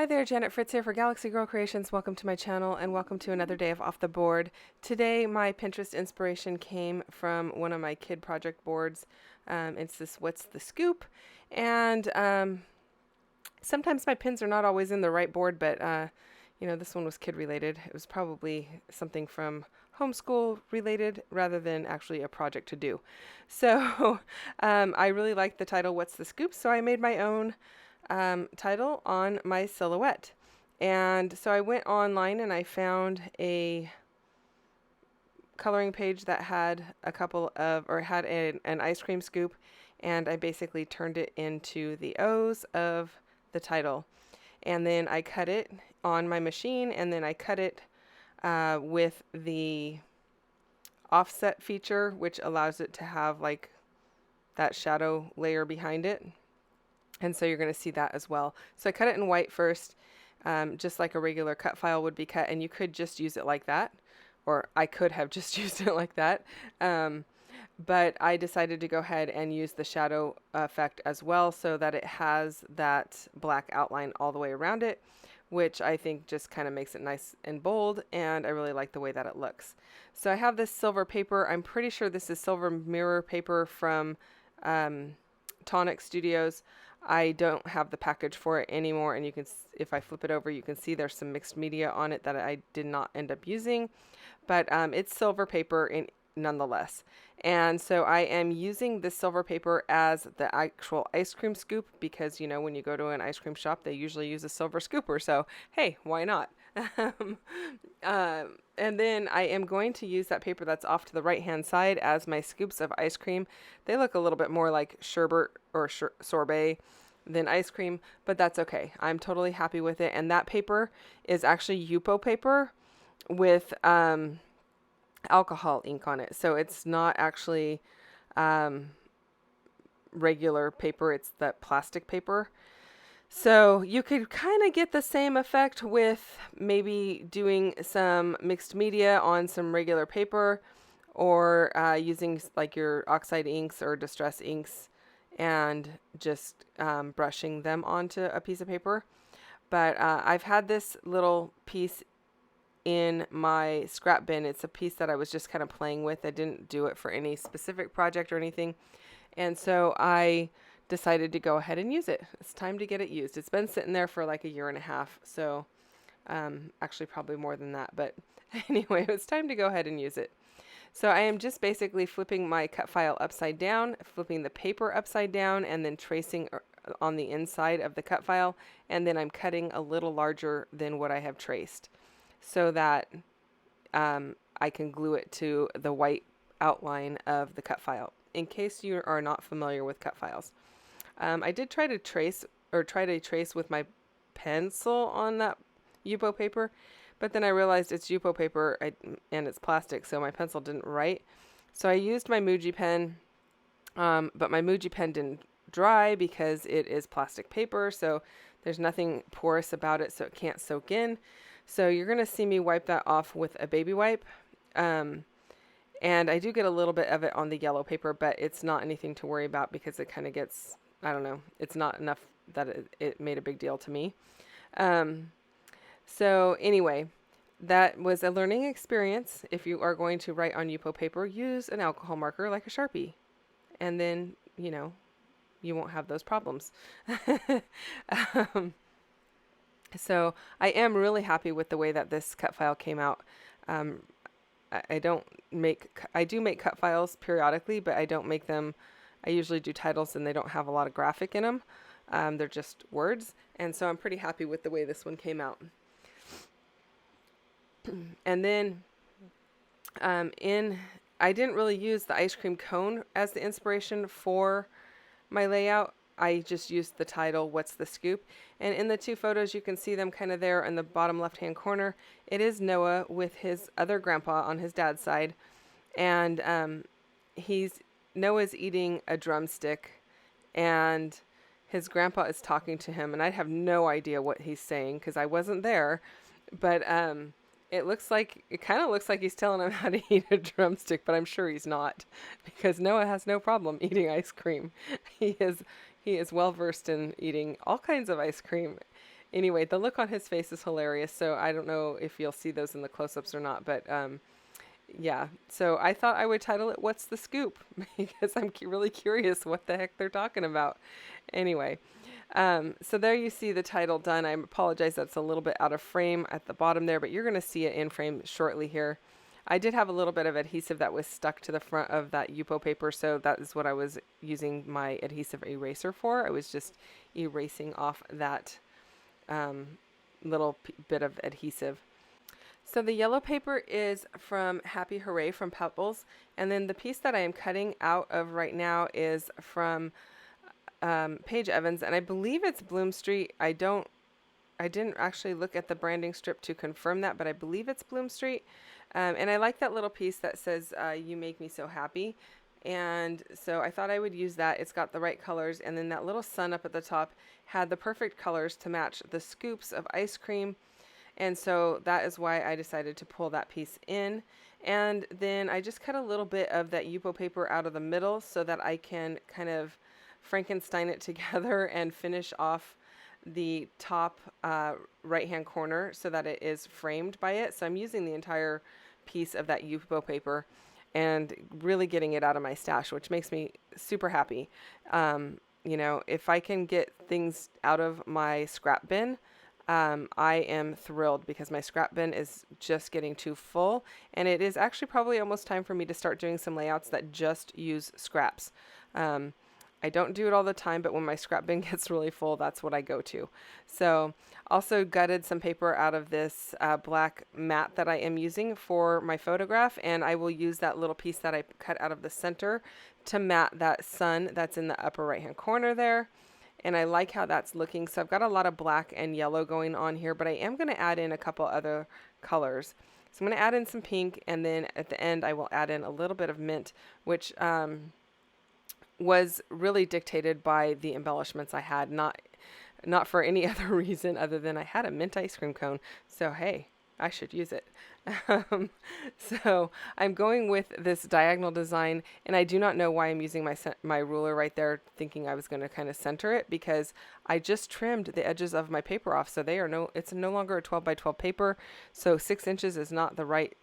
Hi there, Janet Fritz here for Galaxy Girl Creations. Welcome to my channel and welcome to another day of Off the Board. Today my Pinterest inspiration came from one of my kid project boards. It's this What's the Scoop? And sometimes my pins are not always in the right board, but this one was kid related. It was probably something from homeschool related rather than actually a project to do. So I really liked the title What's the Scoop? So I made my own title on my silhouette. And so I went online and I found a coloring page that had an ice cream scoop, and I basically turned it into the O's of the title. And then I cut it on my machine, and then I cut it with the offset feature, which allows it to have like that shadow layer behind it. And so you're going to see that as well. So I cut it in white first, just like a regular cut file would be cut, and you could just use it like that, or I could have just used it like that. But I decided to go ahead and use the shadow effect as well so that it has that black outline all the way around it, which I think just kind of makes it nice and bold, and I really like the way that it looks. So I have this silver paper. I'm pretty sure this is silver mirror paper from Tonic Studios. I don't have the package for it anymore, and you can, if I flip it over, you can see there's some mixed media on it that I did not end up using, but it's silver paper nonetheless. And so I am using this silver paper as the actual ice cream scoop because, you know, when you go to an ice cream shop, they usually use a silver scooper. So, hey, why not? And then I am going to use that paper that's off to the right-hand side as my scoops of ice cream. They look a little bit more like sherbet or sorbet than ice cream, but that's okay. I'm totally happy with it. And that paper is actually Yupo paper with alcohol ink on it. So it's not actually regular paper. It's that plastic paper. So you could kind of get the same effect with maybe doing some mixed media on some regular paper, or using like your oxide inks or distress inks and just brushing them onto a piece of paper. But I've had this little piece in my scrap bin. It's a piece that I was just kind of playing with. I didn't do it for any specific project or anything. And so I decided to go ahead and use it. It's time to get it used. It's been sitting there for like a year and a half. So actually probably more than that. But anyway, it's time to go ahead and use it. So I am just basically flipping my cut file upside down, flipping the paper upside down, and then tracing on the inside of the cut file. And then I'm cutting a little larger than what I have traced so that I can glue it to the white outline of the cut file, in case you are not familiar with cut files. I did try to trace with my pencil on that Yupo paper, but then I realized it's Yupo paper and it's plastic, so my pencil didn't write. So I used my Muji pen, but my Muji pen didn't dry because it is plastic paper, so there's nothing porous about it, so it can't soak in. So you're going to see me wipe that off with a baby wipe. And I do get a little bit of it on the yellow paper, but it's not anything to worry about because it kind of gets, I don't know, it's not enough that it made a big deal to me. So anyway, that was a learning experience. If you are going to write on Yupo paper, use an alcohol marker like a Sharpie. And then, you know, you won't have those problems. So I am really happy with the way that this cut file came out. I do make cut files periodically, but I don't make them. I usually do titles and they don't have a lot of graphic in them. They're just words. And so I'm pretty happy with the way this one came out. And then I didn't really use the ice cream cone as the inspiration for my layout. I just used the title, What's the Scoop? And in the two photos, you can see them kind of there in the bottom left-hand corner. It is Noah with his other grandpa on his dad's side. And Noah's eating a drumstick, and his grandpa is talking to him. And I have no idea what he's saying because I wasn't there. But it kind of looks like he's telling him how to eat a drumstick, but I'm sure he's not, because Noah has no problem eating ice cream. He is well versed in eating all kinds of ice cream, Anyway, the look on his face is hilarious. So I don't know if you'll see those in the close-ups or not, but yeah. So I thought I would title it "What's the Scoop?" because I'm really curious what the heck they're talking about. Anyway, so there you see the title done. I apologize, that's a little bit out of frame at the bottom there, but you're going to see it in frame shortly here. I did have a little bit of adhesive that was stuck to the front of that Yupo paper, so that is what I was using my adhesive eraser for. I was just erasing off that little bit of adhesive. So the yellow paper is from Happy Hooray from Pebbles, and then the piece that I am cutting out of right now is from Paige Evans, and I believe it's Bloom Street. I didn't actually look at the branding strip to confirm that, but I believe it's Bloom Street. And I like that little piece that says, "You make me so happy." And so I thought I would use that. It's got the right colors, and then that little sun up at the top had the perfect colors to match the scoops of ice cream. And so that is why I decided to pull that piece in. And then I just cut a little bit of that Yupo paper out of the middle so that I can kind of Frankenstein it together and finish off the top right-hand corner so that it is framed by it. So I'm using the entire piece of that Yupo paper and really getting it out of my stash, which makes me super happy. You know, if I can get things out of my scrap bin, I am thrilled because my scrap bin is just getting too full, and it is actually probably almost time for me to start doing some layouts that just use scraps. I don't do it all the time, but when my scrap bin gets really full, that's what I go to. So also gutted some paper out of this black mat that I am using for my photograph, and I will use that little piece that I cut out of the center to mat that sun that's in the upper right hand corner there. And I like how that's looking. So I've got a lot of black and yellow going on here, but I am going to add in a couple other colors. So I'm going to add in some pink, and then at the end I will add in a little bit of mint, which was really dictated by the embellishments I had, not for any other reason other than I had a mint ice cream cone. So hey, I should use it. So I'm going with this diagonal design, and I do not know why I'm using my ruler right there, thinking I was going to kind of center it, because I just trimmed the edges of my paper off, so it's no longer a 12 by 12 paper, so 6 inches is not the right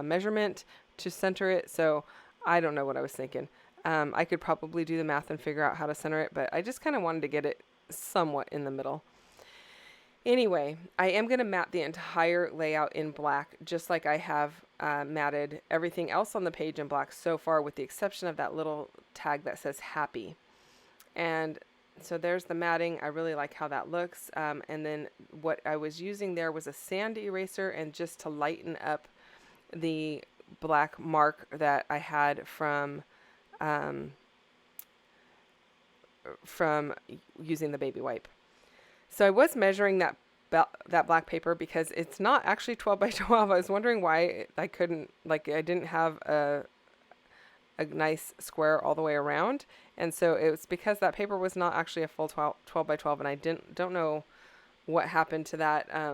measurement to center it. So I don't know what I was thinking. I could probably do the math and figure out how to center it, but I just kind of wanted to get it somewhat in the middle. Anyway, I am going to mat the entire layout in black, just like I have matted everything else on the page in black so far, with the exception of that little tag that says happy. And so there's the matting. I really like how that looks. And then what I was using there was a sand eraser, and just to lighten up the black mark that I had from using the baby wipe. So I was measuring that black paper because it's not actually 12 by 12. I was wondering why I didn't have a nice square all the way around. And so it was because that paper was not actually a full 12 by 12, and I don't know what happened to that. I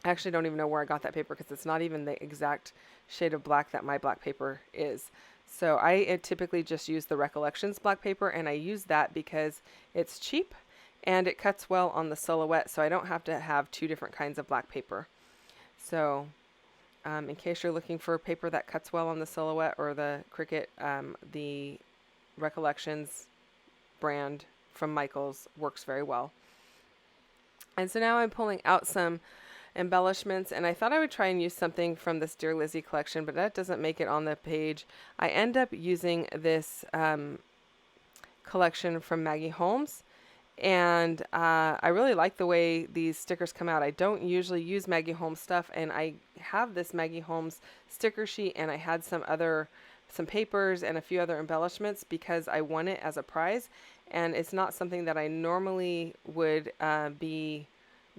actually don't even know where I got that paper, because it's not even the exact shade of black that my black paper is. So I typically just use the Recollections black paper, and I use that because it's cheap and it cuts well on the silhouette, so I don't have to have two different kinds of black paper. So in case you're looking for paper that cuts well on the silhouette or the Cricut, the Recollections brand from Michaels works very well. And so now I'm pulling out some embellishments, and I thought I would try and use something from this Dear Lizzie collection, but that doesn't make it on the page. I end up using this collection from Maggie Holmes, and I really like the way these stickers come out. I don't usually use Maggie Holmes stuff, and I have this Maggie Holmes sticker sheet, and I had some papers and a few other embellishments because I won it as a prize, and it's not something that I normally would be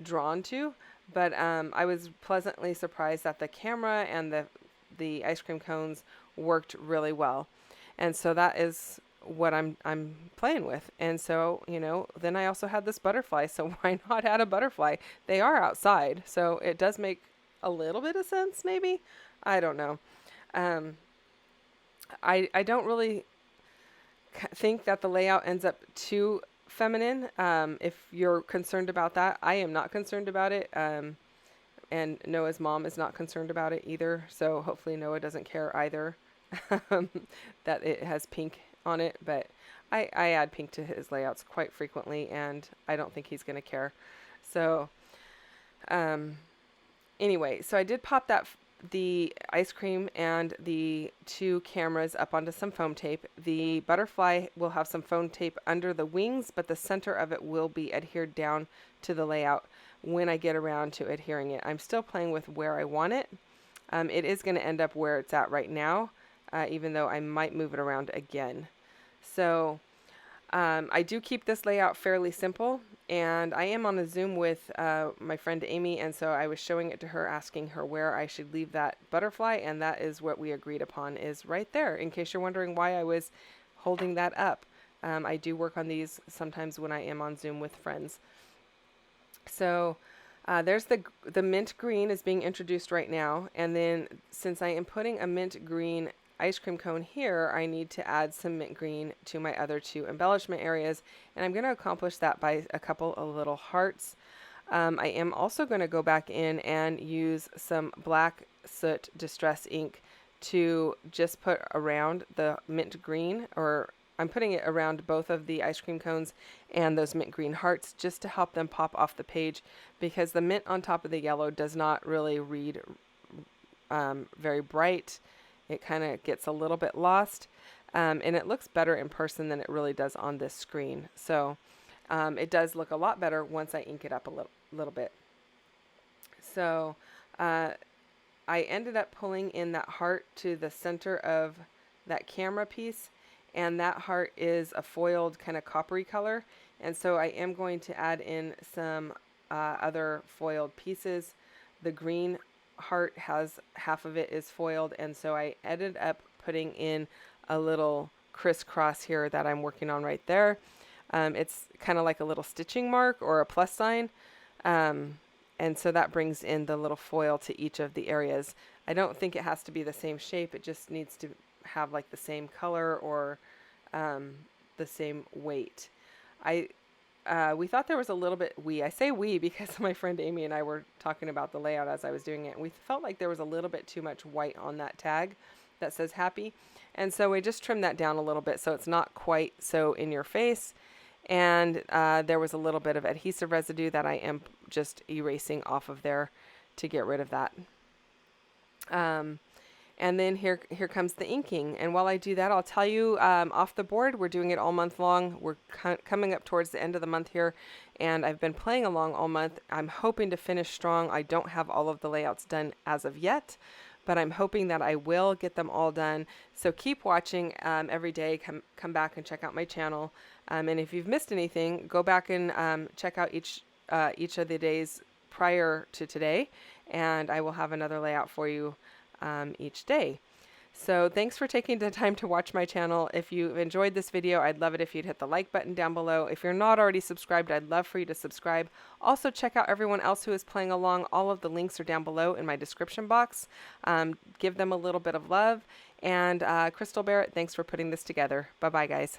drawn to, but I was pleasantly surprised that the camera and the ice cream cones worked really well. And so that is what I'm playing with. And so, then I also had this butterfly, so why not add a butterfly? They are outside, so it does make a little bit of sense, maybe. I don't know. I don't really think that the layout ends up too feminine. If you're concerned about that, I am not concerned about it. And Noah's mom is not concerned about it either. So hopefully Noah doesn't care either that it has pink on it. But I add pink to his layouts quite frequently, and I don't think he's going to care. So anyway, so I did pop the ice cream and the 2 cameras up onto some foam tape. The butterfly will have some foam tape under the wings, but the center of it will be adhered down to the layout when I get around to adhering it. I'm still playing with where I want it. It is going to end up where it's at right now, even though I might move it around again. So I do keep this layout fairly simple, and I am on a Zoom with my friend Amy, and so I was showing it to her, asking her where I should leave that butterfly, and that is what we agreed upon, is right there, in case you're wondering why I was holding that up. I do work on these sometimes when I am on Zoom with friends. So there's the mint green is being introduced right now, and then since I am putting a mint green ice cream cone here, I need to add some mint green to my other 2 embellishment areas, and I'm going to accomplish that by a couple of little hearts. I am also going to go back in and use some black soot distress ink to just put around the mint green, or I'm putting it around both of the ice cream cones and those mint green hearts just to help them pop off the page, because the mint on top of the yellow does not really read very bright. It kind of gets a little bit lost, and it looks better in person than it really does on this screen. So it does look a lot better once I ink it up a little bit. So I ended up pulling in that heart to the center of that camera piece, and that heart is a foiled kind of coppery color. And so I am going to add in some other foiled pieces. The green heart has half of it is foiled, and so I ended up putting in a little crisscross here that I'm working on right there. It's kind of like a little stitching mark or a plus sign, and so that brings in the little foil to each of the areas. I don't think it has to be the same shape, it just needs to have like the same color or the same weight. We thought there was a little bit, I say we because my friend Amy and I were talking about the layout as I was doing it. We felt like there was a little bit too much white on that tag that says happy. And so we just trimmed that down a little bit so it's not quite so in your face. And there was a little bit of adhesive residue that I am just erasing off of there to get rid of that. And then here comes the inking. And while I do that, I'll tell you off the board, we're doing it all month long. We're coming up towards the end of the month here, and I've been playing along all month. I'm hoping to finish strong. I don't have all of the layouts done as of yet, but I'm hoping that I will get them all done. So keep watching every day. Come back and check out my channel. And if you've missed anything, go back and check out each of the days prior to today, and I will have another layout for you each day. So thanks for taking the time to watch my channel. If you've enjoyed this video, I'd love it if you'd hit the like button down below. If you're not already subscribed, I'd love for you to subscribe. Also check out everyone else who is playing along. All of the links are down below in my description box. Give them a little bit of love. And Crystal Barrett, thanks for putting this together. Bye-bye, guys.